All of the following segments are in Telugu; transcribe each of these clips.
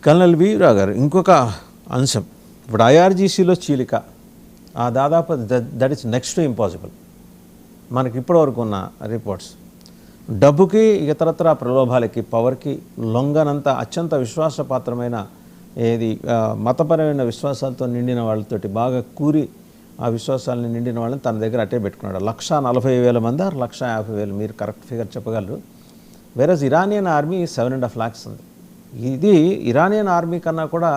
కల్నల్ వీరరావు గారు, ఇంకొక అంశం, ఇప్పుడు ఐఆర్జీసీలో చీలిక దాదాపు that is next to impossible. మనకి ఇప్పటివరకు ఉన్న రిపోర్ట్స్ డబ్బుకి ఇతరత్ర ప్రలోభాలకి పవర్కి లొంగనంత అత్యంత విశ్వాసపాత్రమైన మతపరమైన విశ్వాసాలతో నిండిన వాళ్ళతోటి బాగా కూరి ఆ విశ్వాసాలని నిండిన వాళ్ళని తన దగ్గర అట్టే పెట్టుకున్నాడు. 140,000 మంది 150,000, మీరు కరెక్ట్ ఫిగర్ చెప్పగలరు. వేరస్ ఇరానియన్ ఆర్మీ 7.5 lakhs ఉంది. ఇది ఇరానియన్ ఆర్మీ కన్నా కూడా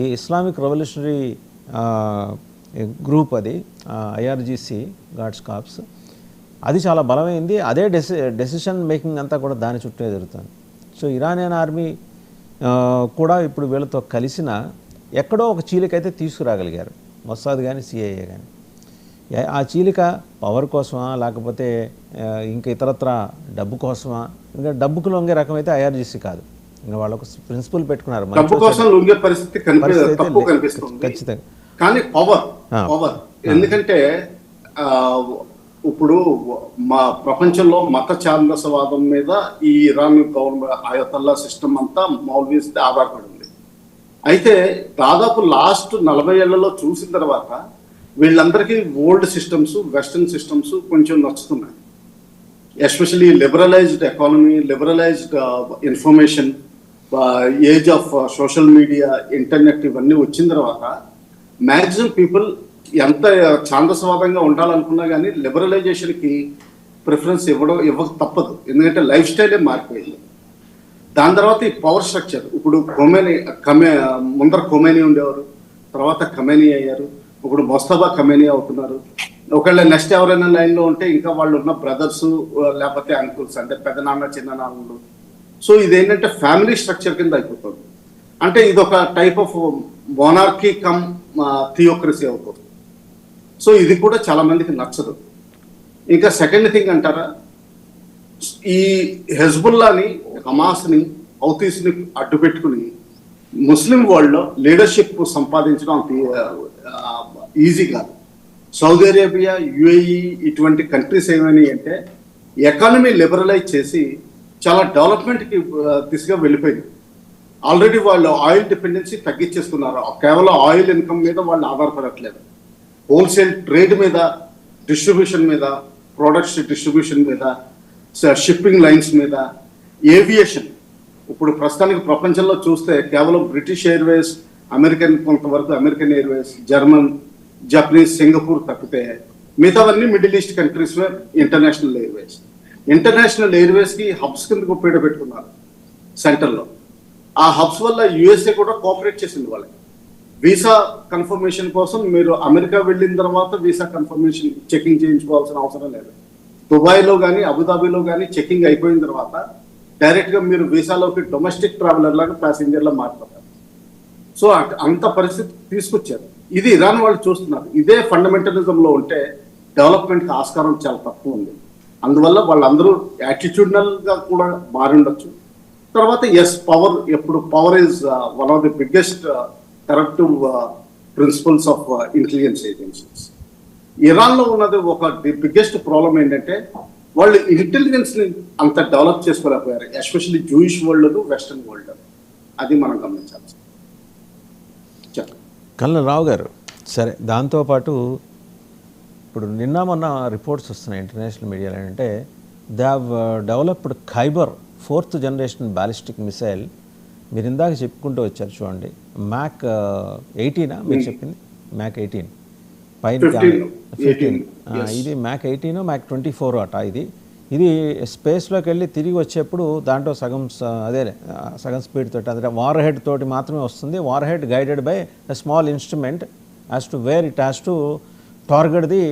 ఈ ఇస్లామిక్ రెవల్యూషనరీ గ్రూప్, అది ఐఆర్జీసీ గాడ్స్ కార్ప్స్, అది చాలా బలమైంది. అదే డెసిషన్ మేకింగ్ అంతా కూడా దాని చుట్టే జరుగుతుంది. సో ఇరానియన్ ఆర్మీ కూడా ఇప్పుడు వీళ్ళతో కలిసిన ఎక్కడో ఒక చీలికైతే తీసుకురాగలిగారు, మొస్సాద్ కానీ సిఐఏ కానీ. ఆ చీలిక పవర్ కోసమా లేకపోతే ఇంకా ఇతరత్ర డబ్బు కోసమా? ఇంకా డబ్బుకు లొంగే రకం అయితే ఐఆర్జీసీ కాదు. ఇంకా వాళ్ళకు ప్రిన్సిపల్ పెట్టుకున్నారు, ఖచ్చితంగా. కానీ పవర్ ఎందుకంటే ఇప్పుడు మా ప్రపంచంలో మత ఛాందసవాదం మీద ఈ ఇరాన్ గవర్నమెంట్ ఆయతల్లా సిస్టమ్ అంతా మౌల్వీస్ ఆధారపడి ఉంది. అయితే దాదాపు లాస్ట్ 40 ఏళ్లలో చూసిన తర్వాత వీళ్ళందరికీ ఓల్డ్ సిస్టమ్స్, వెస్టర్న్ సిస్టమ్స్ కొంచెం నచ్చుతున్నాయి. Especially liberalised economy, liberalised information, age of social media, internet ఇవన్నీ వచ్చిన తర్వాత మ్యాక్సిమం పీపుల్ ఎంత ఛాందసవాదంగా ఉండాలనుకున్నా కానీ లిబరలైజేషన్కి ప్రిఫరెన్స్ ఇవ్వక తప్పదు. ఎందుకంటే లైఫ్ స్టైలే మారిపోయింది. దాని తర్వాత ఈ పవర్ స్ట్రక్చర్, ఇప్పుడు ముందర ఖొమైనీ ఉండేవారు, తర్వాత ఖమేనీ అయ్యారు, ఇప్పుడు మొస్తఫా ఖమేనీ అవుతున్నారు. ఒకవేళ నెక్స్ట్ ఎవరైనా లైన్లో ఉంటే ఇంకా వాళ్ళు ఉన్న బ్రదర్స్ లేకపోతే అంకుల్స్, అంటే పెద్దనాన్న చిన్ననాన్నలు. సో ఇదేంటంటే ఫ్యామిలీ స్ట్రక్చర్ కింద అయిపోతుంది. అంటే ఇది ఒక type of monarchy come theocracy అవుతుంది. సో ఇది కూడా చాలా మందికి నచ్చదు. ఇంకా సెకండ్ థింగ్ అంటారా, ఈ హెజ్బుల్లాని, హమాస్ని, హౌతీస్ని అడ్డు పెట్టుకుని ముస్లిం వరల్డ్లో లీడర్షిప్ సంపాదించడం అంత ఈజీ కాదు. సౌదీ అరేబియా, యుఏఈ ఇటువంటి కంట్రీస్ ఏమైనా అంటే ఎకానమీ లిబరలైజ్ చేసి చాలా డెవలప్మెంట్కి దిశగా వెళ్ళిపోయింది. ఆల్రెడీ వాళ్ళు ఆయిల్ డిపెండెన్సీ తగ్గించేస్తున్నారు. కేవలం ఆయిల్ ఇన్కమ్ మీద వాళ్ళు ఆధారపడట్లేదు. హోల్సేల్ ట్రేడ్ మీద, డిస్ట్రిబ్యూషన్ మీద, ప్రొడక్ట్స్ డిస్ట్రిబ్యూషన్ మీద, షిప్పింగ్ లైన్స్ మీద, ఏవియేషన్. ఇప్పుడు ప్రస్తుతానికి ప్రపంచంలో చూస్తే కేవలం బ్రిటిష్ ఎయిర్వేస్, కొంతవరకు American Airways, German, Japanese, Singapore తప్పితే మిగతావన్నీ Middle East countries international airways. International ఎయిర్వేస్కి హబ్స్ కిందకు పెట్టుకున్నారు సెంటర్లో. ఆ హబ్స్ వల్ల యుఎస్ఏ కూడా కోఆపరేట్ చేసింది వాళ్ళకి. వీసా కన్ఫర్మేషన్ కోసం మీరు అమెరికా వెళ్ళిన తర్వాత వీసా కన్ఫర్మేషన్ చెకింగ్ చేయించుకోవాల్సిన అవసరం లేదు. దుబాయ్లో కానీ అబుదాబిలో కానీ చెకింగ్ అయిపోయిన తర్వాత డైరెక్ట్గా మీరు వీసాలోకి డొమెస్టిక్ ట్రావెలర్ లాగా ప్యాసింజర్లా మారిపోతారు. సో అంత పరిస్థితి తీసుకొచ్చారు. ఇది ఇరాన్ వాళ్ళు చూస్తున్నారు. ఇదే ఫండమెంటలిజంలో ఉంటే డెవలప్మెంట్కి ఆస్కారం చాలా తక్కువ ఉంది. అందువల్ల వాళ్ళందరూ యాటిట్యూడ్నల్గా కూడా మారి ఉండొచ్చు. తర్వాత పవర్, ఎప్పుడు power is one of the biggest corruptive principles of intelligence agencies. ఇరాన్లో ఉన్నది ది బిగ్గెస్ట్ ప్రాబ్లం ఏంటంటే వాళ్ళు ఇంటెలిజెన్స్ని అంత డెవలప్ చేసుకోలేకపోయారు, especially Jewish world, western world. అది మనం గమనించాలి. కల్నల్ రావు గారు, సరే, దాంతోపాటు ఇప్పుడు నిన్న మొన్న రిపోర్ట్స్ వస్తున్నాయి ఇంటర్నేషనల్ మీడియాలో ఏంటంటే they have developed Khyber 4th generation ballistic missile. మీరు ఇందాక చెప్పుకుంటూ వచ్చారు చూడండి, మ్యాక్ 18 మీరు చెప్పింది, మ్యాక్ 18 పైన 15. ఇది మ్యాక్ 18, మ్యాక్ 24 అట. ఇది స్పేస్లోకి వెళ్ళి తిరిగి వచ్చేప్పుడు దాంట్లో సగం స్పీడ్ తోటి, అంటే వార్ హెడ్ తోటి మాత్రమే వస్తుంది. Warhead guided by a small instrument as to where it has to target the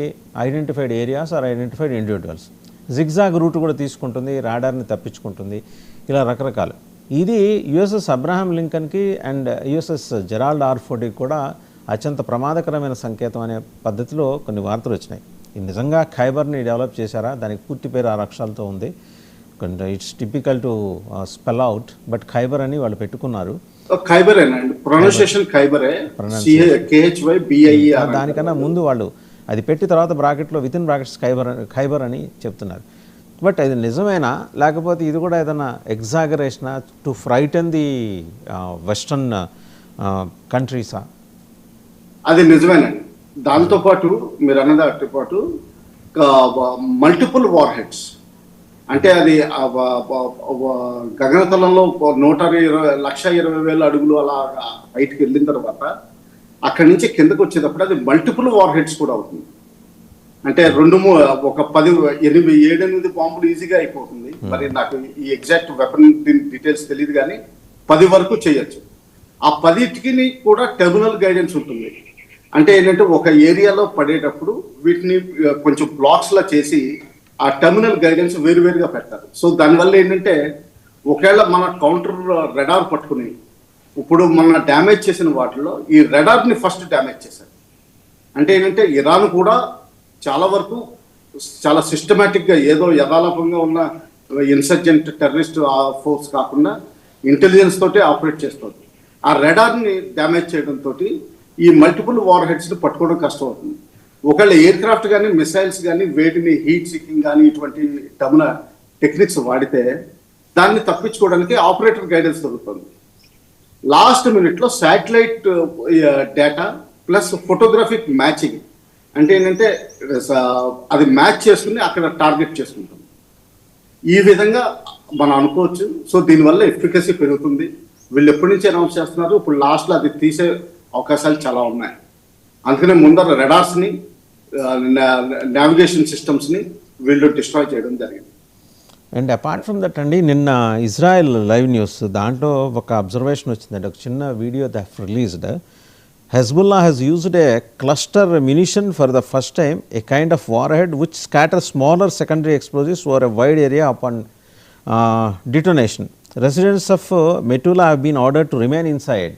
identified areas or identified individuals. Zigzag route కూడా తీసుకుంటుంది, రాడార్ని తప్పించుకుంటుంది, ఇలా రకరకాలు. ఇది యుఎస్ఎస్ అబ్రహాం లింకన్కి అండ్ యుఎస్ఎస్ జెరాల్డ్ ఆర్ ఫోర్డ్కి కూడా అత్యంత ప్రమాదకరమైన సంకేతం అనే పద్ధతిలో కొన్ని వార్తలు వచ్చినాయి. ఇది నిజంగా ఖైబర్ని డెవలప్ చేశారా? దానికి పూర్తి పేరు 6 అక్షరాలతో ఉంది. It's typical to spell out, but Khyber అని వాళ్ళు పెట్టుకున్నారు. దానికన్నా ముందు వాళ్ళు అది పెట్టి తర్వాత బ్రాకెట్లో విత్ ఇన్ బ్రాకెట్స్ ఖైబర్ అని చెప్తున్నారు. బట్ అది నిజమేనా, లేకపోతే ఇది కూడా ఏదైనా ఎగ్జాగరేషనా టు ఫ్రైటన్ ది వెస్టర్న్ కంట్రీసా? అది నిజమేనండి. దాంతోపాటు మీరు అన్నదాటితో పాటు మల్టిపుల్ వార్ హెడ్స్, అంటే అది గగనతలంలో 120,20,000 అడుగులు అలా బయటికి వెళ్ళిన తర్వాత అక్కడి నుంచి కిందకు వచ్చేటప్పుడు అది మల్టిపుల్ వార్ హెడ్స్ కూడా అవుతుంది. అంటే ఒక 7-8 బాంబులు ఈజీగా అయిపోతుంది. మరి నాకు ఈ ఎగ్జాక్ట్ వెపన్ డీటెయిల్స్ తెలియదు, కానీ 10 వరకు చేయొచ్చు. ఆ 10కి కూడా టెర్మినల్ గైడెన్స్ ఉంటుంది. అంటే ఏంటంటే ఒక ఏరియాలో పడేటప్పుడు వీటిని కొంచెం బ్లాక్స్ లా చేసి ఆ టెర్మినల్ గైడెన్స్ వేరువేరుగా పెడతారు. సో దానివల్ల ఏంటంటే ఒకవేళ మన కౌంటర్ రెడార్ పట్టుకుని ఇప్పుడు మన డ్యామేజ్ చేసిన వాటిలో ఈ రెడార్ని ఫస్ట్ డ్యామేజ్ చేశారు. అంటే ఏంటంటే ఇరాన్ కూడా చాలా వరకు చాలా సిస్టమేటిక్గా ఏదో యథాలాపంగా ఉన్న ఇన్సర్జెంట్ టెర్రరిస్ట్ ఫోర్స్ కాకుండా ఇంటెలిజెన్స్ తోటి ఆపరేట్ చేస్తుంది. ఆ రెడార్ని డ్యామేజ్ చేయడంతో ఈ మల్టిపుల్ వార్ హెడ్స్ని పట్టుకోవడం కష్టం అవుతుంది. ఒకవేళ ఎయిర్ క్రాఫ్ట్ కానీ మిసైల్స్ కానీ వేటిని హీట్ సీకింగ్ కానీ ఇటువంటి టెక్నిక్స్ వాడితే దాన్ని తప్పించుకోవడానికి ఆపరేటర్ గైడెన్స్ దొరుకుతుంది. లాస్ట్ మినిట్లో satellite data plus photographic matching, అంటే ఏంటంటే అది మ్యాచ్ చేసుకుని అక్కడ టార్గెట్ చేసుకుంటాం. ఈ విధంగా మనం అనుకోవచ్చు. సో దీనివల్ల ఎఫికసీ పెరుగుతుంది. వీళ్ళు ఎప్పటి నుంచి అనౌన్స్ చేస్తున్నారు, ఇప్పుడు లాస్ట్లో అది తీసే అవకాశాలు చాలా ఉన్నాయి. అందుకనే ముందర రెడార్స్ని నావిగేషన్ సిస్టమ్స్ని వీళ్ళు డిస్ట్రాయ్ చేయడం జరిగింది. అండ్ అపార్ట్ ఫ్రమ్ దట్ అండి, నిన్న ఇజ్రాయెల్ లైవ్ న్యూస్ దాంట్లో ఒక అబ్జర్వేషన్ వచ్చిందండి, ఒక చిన్న video they have released. Hezbollah has used a cluster munition for the first time, a kind of warhead which scatters smaller secondary explosives over a wide area upon detonation. Residents of Metula have been ordered to remain inside.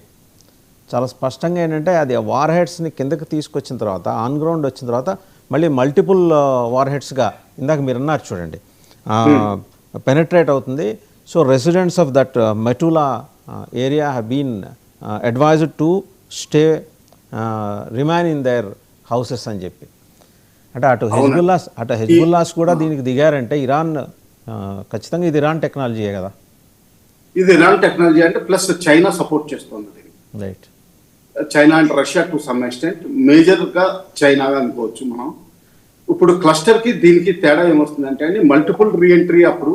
చాలా స్పష్టంగా ఏంటంటే అది వార్ హెడ్స్ని కిందకి తీసుకొచ్చిన తర్వాత ఆన్ గ్రౌండ్ వచ్చిన తర్వాత మళ్ళీ మల్టిపుల్ వార్ హెడ్స్గా ఇందాక మీరు అన్నారు చూడండి పెనట్రేట్ అవుతుంది. So residents of that Metula area have been advised to stay remain in their houses అని చెప్పి. అంటే అటు హెజ్బుల్లాస్ కూడా దీనికి దిగారంటే ఇరాన్ ఖచ్చితంగా ఇది ఇరాన్ టెక్నాలజీయే కదా. ఇది ఇరాన్ టెక్నాలజీ అంటే ప్లస్ చైనా సపోర్ట్ చేస్తుంది దీనికి. Right. China and Russia to some extent, మేజర్గా చైనాగా అనుకోవచ్చు మనం. ఇప్పుడు క్లస్టర్కి దీనికి తేడా ఏమొస్తుందంటే అండి, మల్టిపుల్ రీఎంట్రీ అప్పుడు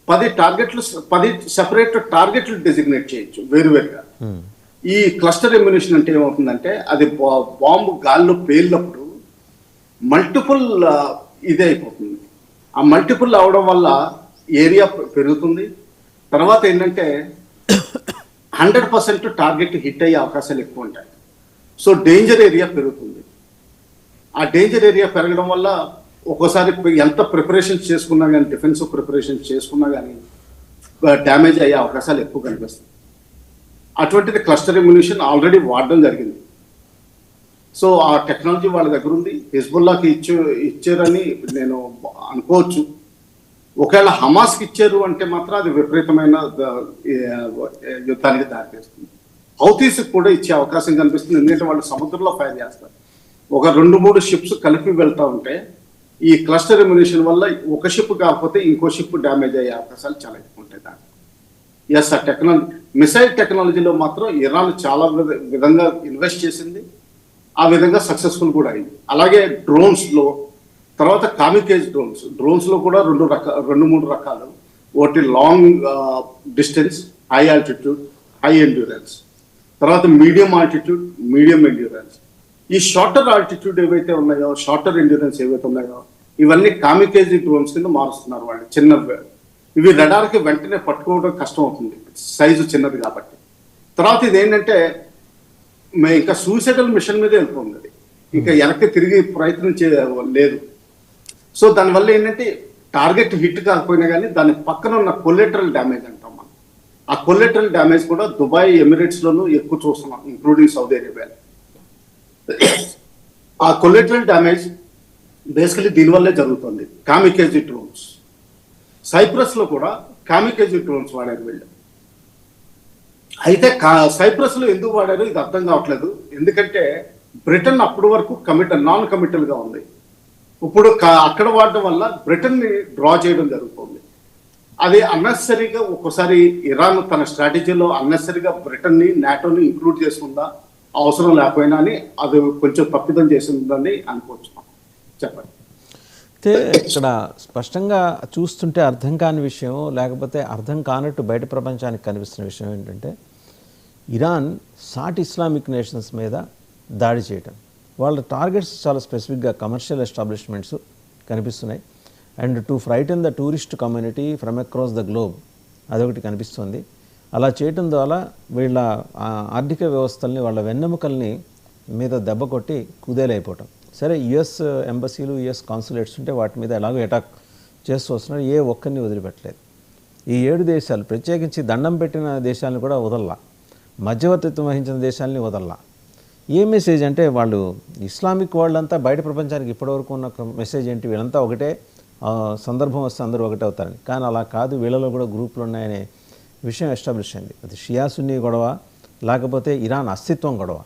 10 సెపరేట్ టార్గెట్లు డెసిగ్నేట్ చేయొచ్చు వేరువేరుగా. ఈ క్లస్టర్ ఎమ్యునిషన్ అంటే ఏమవుతుందంటే అది బాంబు గాల్లో పేలినప్పుడు మల్టిపుల్ ఇదే అయిపోతుంది. ఆ మల్టిపుల్ అవడం వల్ల ఏరియా పెరుగుతుంది. తర్వాత ఏంటంటే 100% టార్గెట్ హిట్ అయ్యే అవకాశాలు ఎక్కువ ఉంటాయి. సో డేంజర్ ఏరియా పెరుగుతుంది. ఆ డేంజర్ ఏరియా పెరగడం వల్ల ఒక్కోసారి ఎంత ప్రిపరేషన్స్ చేసుకున్నా కానీ, డిఫెన్సివ్ ప్రిపరేషన్స్ చేసుకున్నా కానీ డ్యామేజ్ అయ్యే అవకాశాలు ఎక్కువ కనిపిస్తాయి. అటువంటిది క్లస్టర్ ఎమ్యునిషన్ ఆల్రెడీ వాడడం జరిగింది. సో ఆ టెక్నాలజీ వాళ్ళ దగ్గర ఉంది. హిజ్బుల్లాకి ఇచ్చారని నేను అనుకోవచ్చు. ఒకవేళ హమాస్కి ఇచ్చారు అంటే మాత్రం అది విపరీతమైన యుద్ధానికి దారితీస్తుంది. హౌతీస్కి కూడా ఇచ్చే అవకాశం కనిపిస్తుంది, ఎందుకంటే వాళ్ళు సముద్రంలో ఫైర్ చేస్తారు. ఒక 2-3 షిప్స్ కలిపి వెళ్తూ ఉంటే ఈ క్లస్టర్ ఎమ్యునిషన్ వల్ల ఒక షిప్ కాకపోతే ఇంకో షిప్ డ్యామేజ్ అయ్యే అవకాశాలు చాలా ఎక్కువ ఉంటాయి దాంట్లో. ఎస్, ఆ టెక్నాలజీ మిసైల్ టెక్నాలజీలో మాత్రం ఇరాన్ చాలా విధంగా ఇన్వెస్ట్ చేసింది. ఆ విధంగా సక్సెస్ఫుల్ కూడా అయింది. అలాగే డ్రోన్స్లో తర్వాత కామికేజ్ డ్రోన్స్లో కూడా 2-3 రకాలు. ఒకటి long distance, high altitude, high endurance. తర్వాత మీడియం ఆల్టిట్యూడ్, మీడియం ఎండ్యూరెన్స్. ఈ షార్టర్ ఆల్టిట్యూడ్ ఏవైతే ఉన్నాయో, షార్టర్ ఎండ్యూరెన్స్ ఏవైతే ఉన్నాయో, ఇవన్నీ కామికేజీ డ్రోన్స్ కింద మారుస్తున్నారు వాళ్ళు. చిన్నవి ఇవి రడార్కి వెంటనే పట్టుకోవడం కష్టం అవుతుంది, సైజు చిన్నది కాబట్టి. తర్వాత ఇది ఏంటంటే ఇంకా సూసైడల్ మిషన్ మీదే వెళ్తుంది. అది ఇంకా వెనక్కి తిరిగి ప్రయత్నం లేదు. సో దానివల్ల ఏంటంటే టార్గెట్ హిట్ కాకపోయినా కానీ దాని పక్కన ఉన్న కొలెటరల్ డ్యామేజ్ అంటాం మనం. ఆ కొలెటరల్ డ్యామేజ్ కూడా దుబాయ్, ఎమిరేట్స్లోనూ ఎక్కువ చూస్తున్నాం, ఇంక్లూడింగ్ సౌదీ అరేబియా. ఆ కొలెటరల్ డ్యామేజ్ బేసికలీ దీనివల్లే జరుగుతుంది. కామికేజీ డ్రోన్స్, సైప్రస్లో కూడా కామికేజీ డ్రోన్స్ వాడారు వీళ్ళు. అయితే సైప్రస్లో ఎందుకు వాడారు ఇది అర్థం కావట్లేదు. ఎందుకంటే బ్రిటన్ అప్పటి వరకు నాన్ కమిటల్గా ఉంది. ఇప్పుడు అక్కడ వాడడం వల్ల బ్రిటన్ ని డ్రా చేయడం జరుగుతుంది. అది అన్నెసరీగా ఒక్కోసారి ఇరాన్ తన స్ట్రాటజీలో అన్నెసరీగా బ్రిటన్ ని నాటోని ఇంక్లూడ్ చేసుకుందా అవసరం లేకపోయినా అని అది కొంచెం తప్పిదం చేసిందని అనుకోవచ్చు. చెప్పండి. అయితే ఇక్కడ స్పష్టంగా చూస్తుంటే అర్థం కాని విషయం, లేకపోతే అర్థం కానట్టు బయట ప్రపంచానికి కనిపిస్తున్న విషయం ఏంటంటే, ఇరాన్ సాటి ఇస్లామిక్ నేషన్స్ మీద దాడి చేయటం. వాళ్ళ టార్గెట్స్ చాలా స్పెసిఫిక్గా కమర్షియల్ ఎస్టాబ్లిష్మెంట్స్ కనిపిస్తున్నాయి. And to ఫ్రైటన్ the tourist community from across the globe, అదొకటి కనిపిస్తుంది. అలా చేయటం ద్వారా వీళ్ళ ఆర్థిక వ్యవస్థల్ని, వాళ్ళ వెన్నెముకల్ని మీద దెబ్బ కొట్టి కుదేలైపోవటం. సరే, యుఎస్ ఎంబసీలు, యుఎస్ కాన్సులేట్స్ ఉంటే వాటి మీద ఎలాగో అటాక్ చేస్తూ వస్తున్నారు. ఏ ఒక్కరిని వదిలిపెట్టలేదు. ఈ 7 దేశాలు, ప్రత్యేకించి దండం పెట్టిన దేశాలను కూడా వదల్లా, మధ్యవర్తిత్వం వహించిన దేశాలని వదల్లా. ఏ మెసేజ్ అంటే, వాళ్ళు ఇస్లామిక్ వాళ్ళంతా బయట ప్రపంచానికి ఇప్పటివరకు ఉన్న మెసేజ్ ఏంటి, వీళ్ళంతా ఒకటే, సందర్భం వస్తే అందరూ ఒకటే అవుతారని. కానీ అలా కాదు, వీళ్ళలో కూడా గ్రూపులు ఉన్నాయనే విషయం ఎస్టాబ్లిష్ అయింది. అది షియా సున్నీ గొడవ, లేకపోతే ఇరాన్ అస్తిత్వం గొడవ.